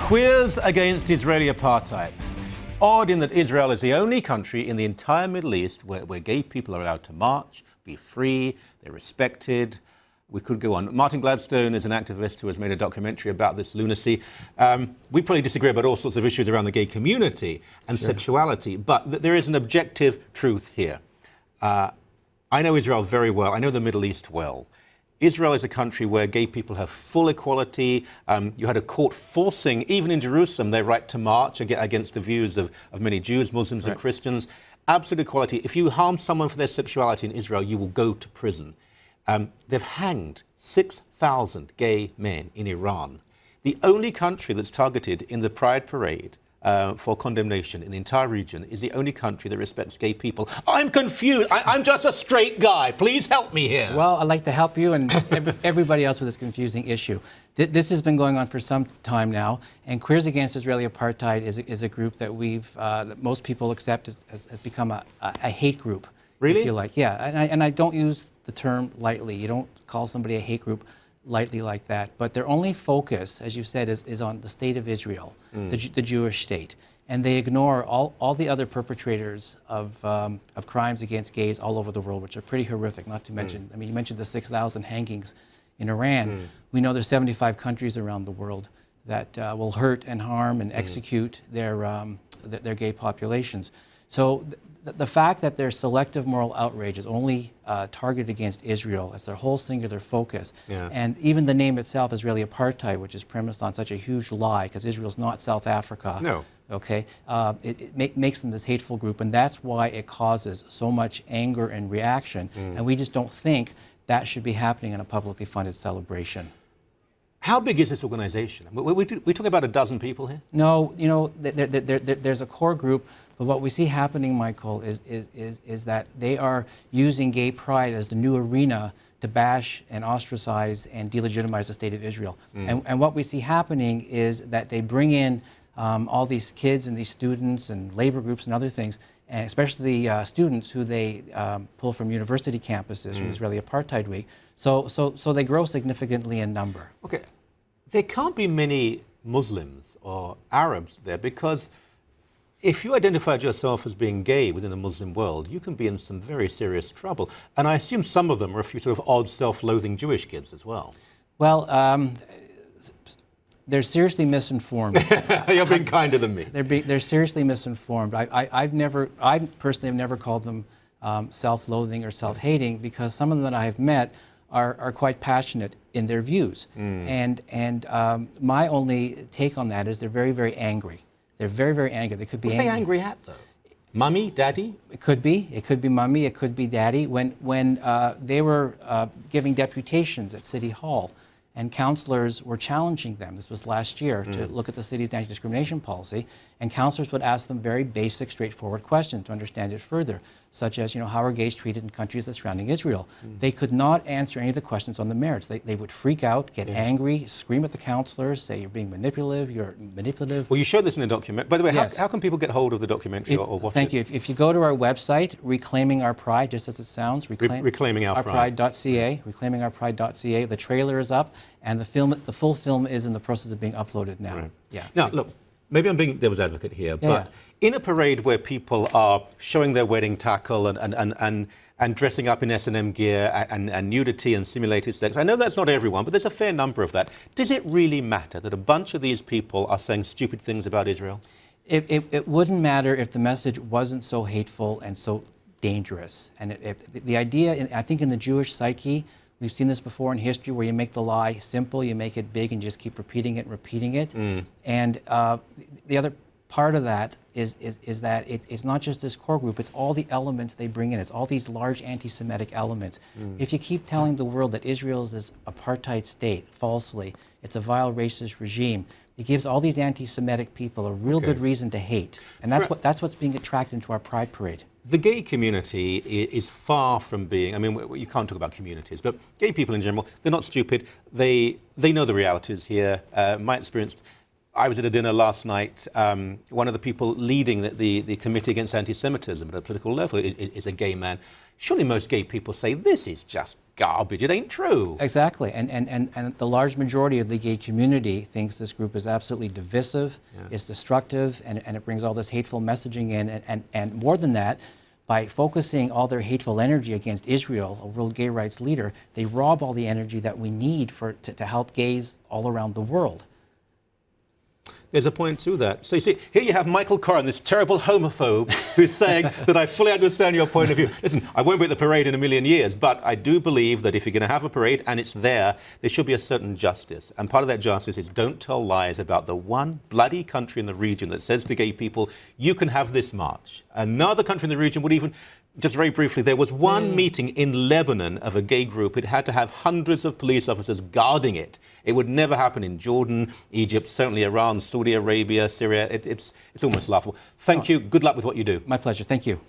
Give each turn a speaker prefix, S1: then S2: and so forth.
S1: Queers Against Israeli Apartheid. Odd in that Israel is the only country in the entire Middle East where gay people are allowed to march, be free, they're respected. We could go on. Martin Gladstone is an activist who has made a documentary about this lunacy. We probably disagree about all sorts of issues around the gay community and sexuality, but there is an objective truth here. I know Israel very well. I know the Middle East well. Israel is a country where gay people have full equality. You had a court forcing, even in Jerusalem, their right to march against the views of many Jews, Muslims, and Christians. Absolute equality. If you harm someone for their sexuality in Israel, you will go to prison. They've hanged 6,000 gay men in Iran. The only country that's targeted in the Pride Parade for condemnation in the entire region is the only country that respects gay people. I'm confused. I'm just a straight guy. Please help me here.
S2: Well, I'd like to help you and everybody else with this confusing issue. This has been going on for some time now, and Queers Against Israeli Apartheid is a group that that most people accept has become a hate group.
S1: Really?
S2: If you like. Yeah, and I don't use the term lightly. You don't call somebody a hate group lightly like that. But their only focus, as you said, is on the state of Israel, the Jewish state. And they ignore all the other perpetrators of crimes against gays all over the world, which are pretty horrific, not to mention, I mean, you mentioned the 6,000 hangings in Iran. We know there's 75 countries around the world that will hurt and harm and execute their gay populations. So the fact that their selective moral outrage is only targeted against Israel as their whole singular focus, and even the name itself, Israeli Apartheid, which is premised on such a huge lie, because Israel's not South Africa.
S1: No.
S2: Okay, it makes them this hateful group, and that's why it causes so much anger and reaction. And we just don't think that should be happening in a publicly funded celebration.
S1: How big is this organization? We talk about a dozen people here?
S2: No, you know, there's a core group, but what we see happening, Michael, is that they are using gay pride as the new arena to bash and ostracize and delegitimize the state of Israel. And what we see happening is that they bring in all these kids and these students and labor groups and other things, and especially students who they pull from university campuses from Israeli Apartheid Week. So they grow significantly in number.
S1: Okay, there can't be many Muslims or Arabs there, because if you identified yourself as being gay within the Muslim world, you can be in some very serious trouble. And I assume some of them are a few sort of odd, self-loathing Jewish kids as well.
S2: Well, they're seriously misinformed.
S1: You're being kinder than me.
S2: They're seriously misinformed. I personally have never called them self-loathing or self-hating, because some of them that I have met are quite passionate in their views. And my only take on that is they're very, very angry. They're very, very angry. They could be
S1: What are they angry at, though? Mummy, daddy?
S2: It could be. It could be mummy. It could be daddy. When they were giving deputations at City Hall, and councillors were challenging them, this was last year, to look at the city's anti-discrimination policy, and councillors would ask them very basic, straightforward questions to understand it further, such as, you know, how are gays treated in countries that surrounding Israel? They could not answer any of the questions on the merits. They would freak out, get angry, scream at the councillors, say you're being manipulative, you're manipulative.
S1: Well, you showed this in the document. By the way, how can people get hold of the documentary or watch it?
S2: Thank you. If you go to our website, Reclaiming Our Pride, just as it sounds, reclaimingourpride.ca, reclaimingourpride.ca, the trailer is up, and the full film is in the process of being uploaded now.
S1: Right.
S2: Yeah.
S1: Now, look, maybe I'm being devil's advocate here, but in a parade where people are showing their wedding tackle and dressing up in S&M gear and nudity and simulated sex, I know that's not everyone, but there's a fair number of that. Does it really matter that a bunch of these people are saying stupid things about Israel?
S2: It wouldn't matter if the message wasn't so hateful and so dangerous. And the idea, I think in the Jewish psyche, we've seen this before in history, where you make the lie simple, you make it big, and just keep repeating it and repeating it. And the other part of that is that it's not just this core group, it's all the elements they bring in. It's all these large anti-Semitic elements. If you keep telling the world that Israel is this apartheid state, falsely, it's a vile racist regime, it gives all these anti-Semitic people a real good reason to hate. And that's what's being attracted into our Pride Parade.
S1: The gay community is far from being, I mean, you can't talk about communities, but gay people in general, they're not stupid. They know the realities here. My experience, I was at a dinner last night. One of the people leading the Committee Against Anti-Semitism at a political level is a gay man. Surely most gay people say, this is just garbage. It ain't true.
S2: Exactly. And the large majority of the gay community thinks this group is absolutely divisive, it's destructive, and it brings all this hateful messaging in. And more than that, by focusing all their hateful energy against Israel, a world gay rights leader, they rob all the energy that we need to help gays all around the world.
S1: There's a point to that. So you see, here you have Michael Coren, this terrible homophobe, who's saying that I fully understand your point of view. Listen, I won't be at the parade in a million years, but I do believe that if you're going to have a parade and it's there should be a certain justice. And part of that justice is don't tell lies about the one bloody country in the region that says to gay people, you can have this march. Another country in the region would even... Just very briefly, there was one meeting in Lebanon of a gay group. It had to have hundreds of police officers guarding it. It would never happen in Jordan, Egypt, certainly Iran, Saudi Arabia, Syria. It's almost laughable. Thank you. Good luck with what you do.
S2: My pleasure. Thank you.